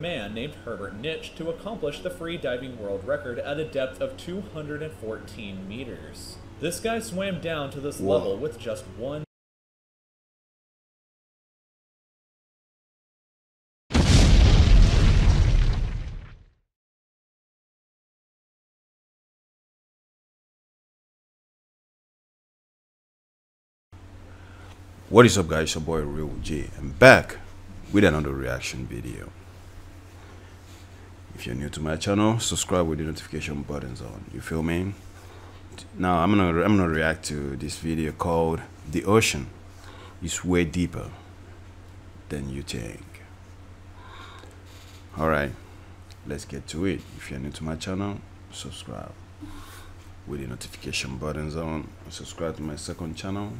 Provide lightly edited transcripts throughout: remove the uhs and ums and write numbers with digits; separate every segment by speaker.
Speaker 1: man named Herbert Nitsch to accomplish the free diving world record at a depth of 214 meters. This guy swam down to this level with just one.
Speaker 2: What is up, guys? It's your boy RealGee. I'm back with another reaction video. If you're new to my channel, subscribe with the notification buttons on. You feel me? Now I'm gonna react to this video called "The Ocean is Way Deeper Than You Think." All right, let's get to it. If you're new to my channel, subscribe with the notification buttons on. Subscribe to my second channel.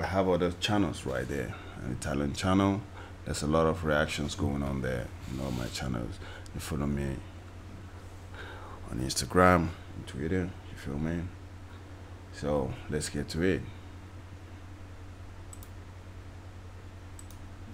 Speaker 2: I have other channels right there. An Italian channel. There's a lot of reactions going on there in all my channels. You follow me on Instagram, and Twitter. You feel me? So let's get to it.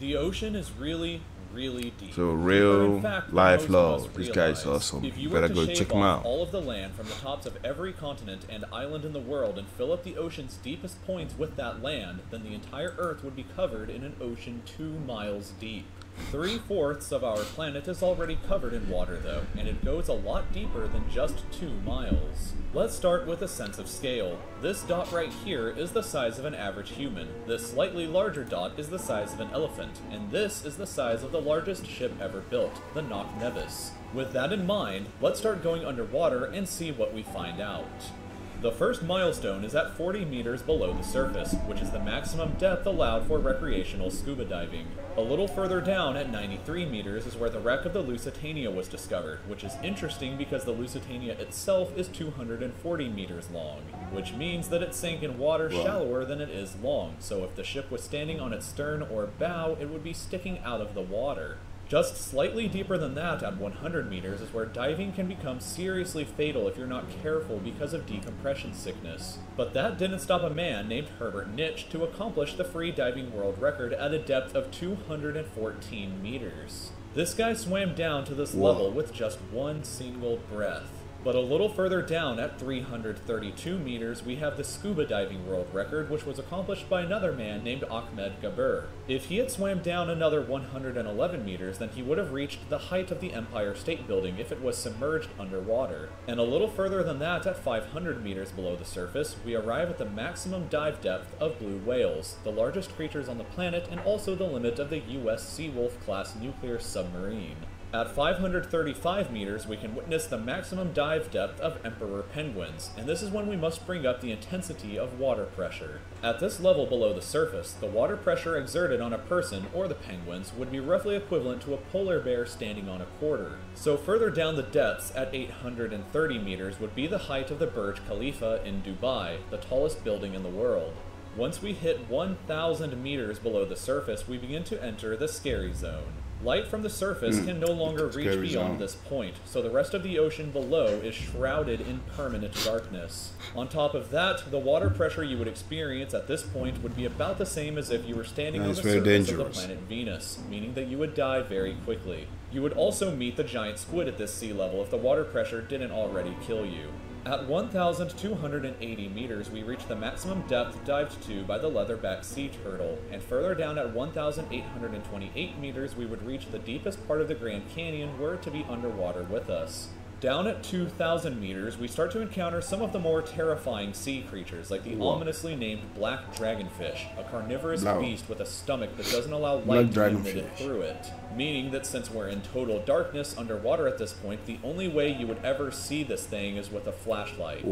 Speaker 1: The ocean is really deep.
Speaker 2: So real life love. This guy is
Speaker 1: realize.
Speaker 2: awesome.
Speaker 1: If you
Speaker 2: Better
Speaker 1: were to
Speaker 2: go
Speaker 1: shave
Speaker 2: check him
Speaker 1: off
Speaker 2: out.
Speaker 1: all of the land from the tops of every continent and island in the world and fill up the ocean's deepest points with that land, then the entire Earth would be covered in an ocean 2 miles deep. 3/4 of our planet is already covered in water though, and it goes a lot deeper than just 2 miles. Let's start with a sense of scale. This dot right here is the size of an average human, this slightly larger dot is the size of an elephant, and this is the size of the largest ship ever built, the Knock Nevis. With that in mind, let's start going underwater and see what we find out. The first milestone is at 40 meters below the surface, which is the maximum depth allowed for recreational scuba diving. A little further down at 93 meters is where the wreck of the Lusitania was discovered, which is interesting because the Lusitania itself is 240 meters long, which means that it sank in water shallower than it is long, so if the ship was standing on its stern or bow, it would be sticking out of the water. Just slightly deeper than that, at 100 meters, is where diving can become seriously fatal if you're not careful because of decompression sickness. But that didn't stop a man named Herbert Nitsch to accomplish the free diving world record at a depth of 214 meters. This guy swam down to this level with just one single breath. But a little further down at 332 meters, we have the scuba diving world record, which was accomplished by another man named Ahmed Gabir. If he had swam down another 111 meters, then he would have reached the height of the Empire State Building if it was submerged underwater. And a little further than that, at 500 meters below the surface, we arrive at the maximum dive depth of blue whales, the largest creatures on the planet and also the limit of the US Seawolf class nuclear submarine. At 535 meters, we can witness the maximum dive depth of emperor penguins, and this is when we must bring up the intensity of water pressure. At this level below the surface, the water pressure exerted on a person, or the penguins, would be roughly equivalent to a polar bear standing on a quarter. So further down the depths, at 830 meters, would be the height of the Burj Khalifa in Dubai, the tallest building in the world. Once we hit 1,000 meters below the surface, we begin to enter the scary zone. Light from the surface can no longer reach beyond this point, so the rest of the ocean below is shrouded in permanent darkness. On top of that, the water pressure you would experience at this point would be about the same as if you were standing on the surface of the planet Venus, meaning that you would die very quickly. You would also meet the giant squid at this sea level if the water pressure didn't already kill you. At 1,280 meters, we reach the maximum depth dived to by the leatherback sea turtle, and further down at 1,828 meters, we would reach the deepest part of the Grand Canyon were it to be underwater with us. Down at 2,000 meters, we start to encounter some of the more terrifying sea creatures, like the ominously named black dragonfish, a carnivorous beast with a stomach that doesn't allow light to be admitted through it. Meaning that since we're in total darkness underwater at this point, the only way you would ever see this thing is with a flashlight. A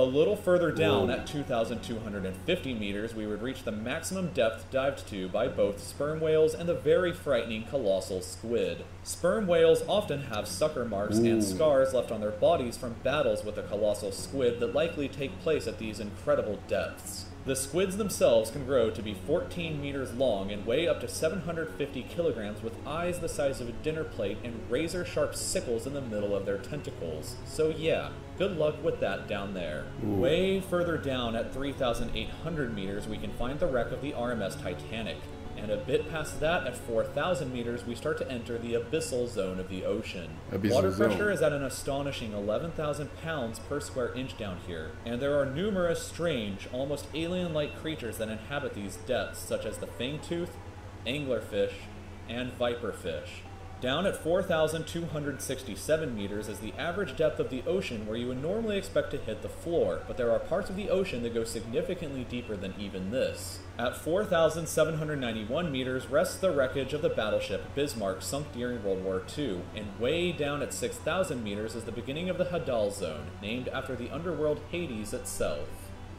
Speaker 1: little further down, at 2,250 meters, we would reach the maximum depth dived to by both sperm whales and the very frightening colossal squid. Sperm whales often have sucker marks and scars left on their bodies from battles with the colossal squid that likely take place at these incredible depths. The squids themselves can grow to be 14 meters long and weigh up to 750 kilograms with eyes the size of a dinner plate and razor-sharp sickles in the middle of their tentacles. So yeah, good luck with that down there. Way further down at 3,800 meters we can find the wreck of the RMS Titanic. and a bit past that at 4,000 meters we start to enter the abyssal zone of the ocean.
Speaker 2: Abyssal
Speaker 1: Water
Speaker 2: zone.
Speaker 1: pressure is at an astonishing 11,000 pounds per square inch down here, and there are numerous strange, almost alien-like creatures that inhabit these depths, such as the fangtooth, anglerfish, and viperfish. Down at 4,267 meters is the average depth of the ocean where you would normally expect to hit the floor, but there are parts of the ocean that go significantly deeper than even this. At 4,791 meters rests the wreckage of the battleship Bismarck sunk during World War II, and way down at 6,000 meters is the beginning of the Hadal Zone, named after the underworld Hades itself.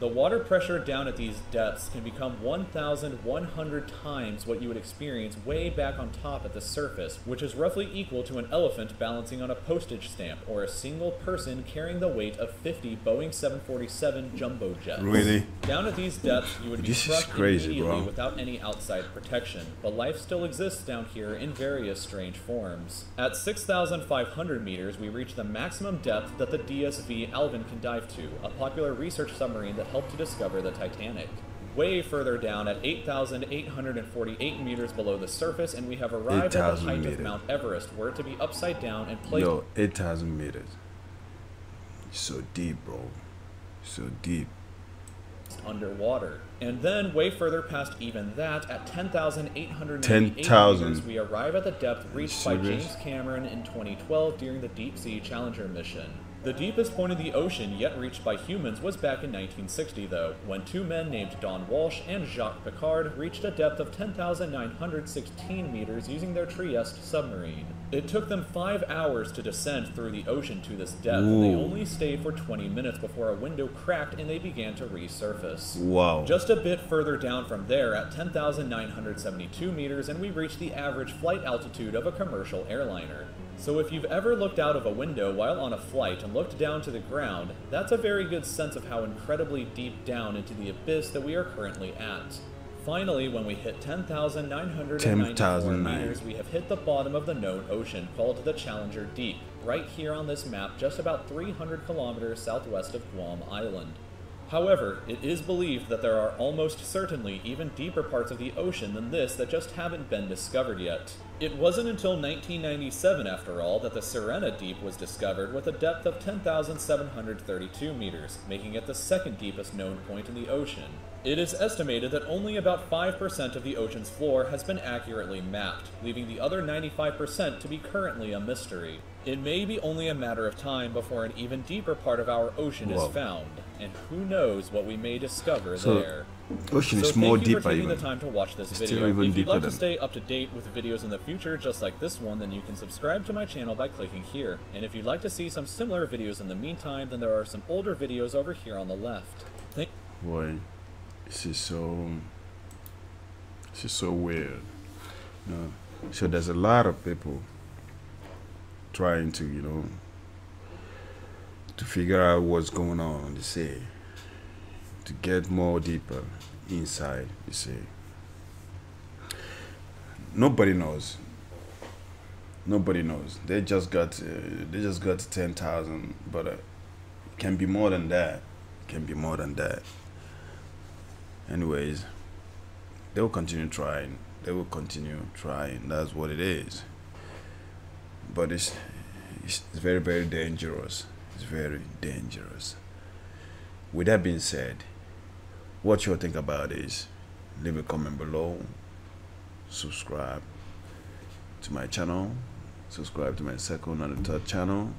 Speaker 1: The water pressure down at these depths can become 1,100 times what you would experience way back on top at the surface, which is roughly equal to an elephant balancing on a postage stamp, or a single person carrying the weight of 50 Boeing 747 jumbo jets.
Speaker 2: Really?
Speaker 1: Down at these depths, you would be
Speaker 2: This is
Speaker 1: crushed
Speaker 2: crazy,
Speaker 1: immediately
Speaker 2: bro.
Speaker 1: without any outside protection, but life still exists down here in various strange forms. At 6,500 meters, we reach the maximum depth that the DSV Alvin can dive to, a popular research submarine that helped to discover the Titanic. Way further down at 8,848 meters below the surface, and we have arrived at the
Speaker 2: 8,000
Speaker 1: height
Speaker 2: meters.
Speaker 1: of Mount Everest, where to be upside down and placed
Speaker 2: Yo, 8,000 meters. So deep, bro. So deep.
Speaker 1: underwater. And then, way further past even that, at 10,898
Speaker 2: 10,000.
Speaker 1: meters, we arrive at the depth reached by
Speaker 2: Serious?
Speaker 1: James Cameron in 2012 during the Deep Sea Challenger mission. The deepest point of the ocean yet reached by humans was back in 1960, though, when two men named Don Walsh and Jacques Piccard reached a depth of 10,916 meters using their Trieste submarine. It took them 5 hours to descend through the ocean to this depth, and they
Speaker 2: Ooh.
Speaker 1: only stayed for 20 minutes before a window cracked and they began to resurface.
Speaker 2: Wow.
Speaker 1: Just a bit further down from there at 10,972 meters, and we reach the average flight altitude of a commercial airliner. So if you've ever looked out of a window while on a flight and looked down to the ground, that's a very good sense of how incredibly deep down into the abyss that we are currently at. Finally, when we hit 10,994
Speaker 2: 10,009.
Speaker 1: meters, we have hit the bottom of the known ocean, called the Challenger Deep, right here on this map, just about 300 kilometers southwest of Guam Island. However, it is believed that there are almost certainly even deeper parts of the ocean than this that just haven't been discovered yet. It wasn't until 1997, after all, that the Sirena Deep was discovered with a depth of 10,732 meters, making it the second deepest known point in the ocean. It is estimated that only about 5% of the ocean's floor has been accurately mapped, leaving the other 95% to be currently a mystery. It may be only a matter of time before an even deeper part of our ocean
Speaker 2: Whoa.
Speaker 1: is found, and who knows what we may discover
Speaker 2: So,
Speaker 1: there.
Speaker 2: Ocean
Speaker 1: So
Speaker 2: is more
Speaker 1: thank you for
Speaker 2: deeper
Speaker 1: taking
Speaker 2: even.
Speaker 1: the time to watch this
Speaker 2: It's
Speaker 1: video.
Speaker 2: still even
Speaker 1: If you'd
Speaker 2: deeper
Speaker 1: like to
Speaker 2: than-
Speaker 1: stay up to date with videos in the future just like this one, then you can subscribe to my channel by clicking here. And if you'd like to see some similar videos in the meantime, then there are some older videos over here on the left.
Speaker 2: Boy, this is so weird. You know, so there's a lot of people trying to, to figure out what's going on the sea, to get more deeper inside the sea. Nobody knows. Nobody knows. They just got to 10,000, but it can be more than that. It can be more than that. Anyways, they will continue trying. They will continue trying. That's what it is. But it's very, very dangerous. It's very dangerous. With that being said, what you think about this? Leave a comment below. Subscribe to my channel. Subscribe to my second and the third channel.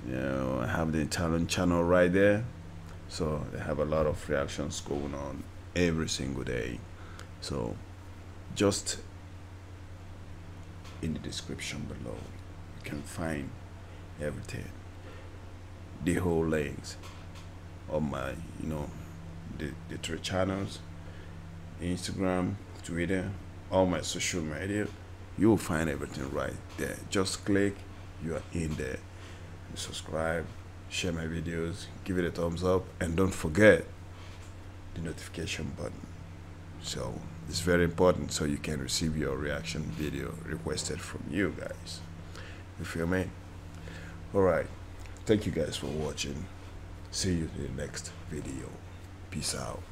Speaker 2: I have the Italian channel right there. So they have a lot of reactions going on every single day. So just in the description below, you can find everything. The whole links of my, the three channels, Instagram, Twitter, all my social media. You will find everything right there. Just click, you are in there. Subscribe, share my videos, give it a thumbs up, and don't forget the notification button. So it's very important so you can receive your reaction video requested from you guys. You feel me? Alright, thank you guys for watching. See you in the next video. Peace out.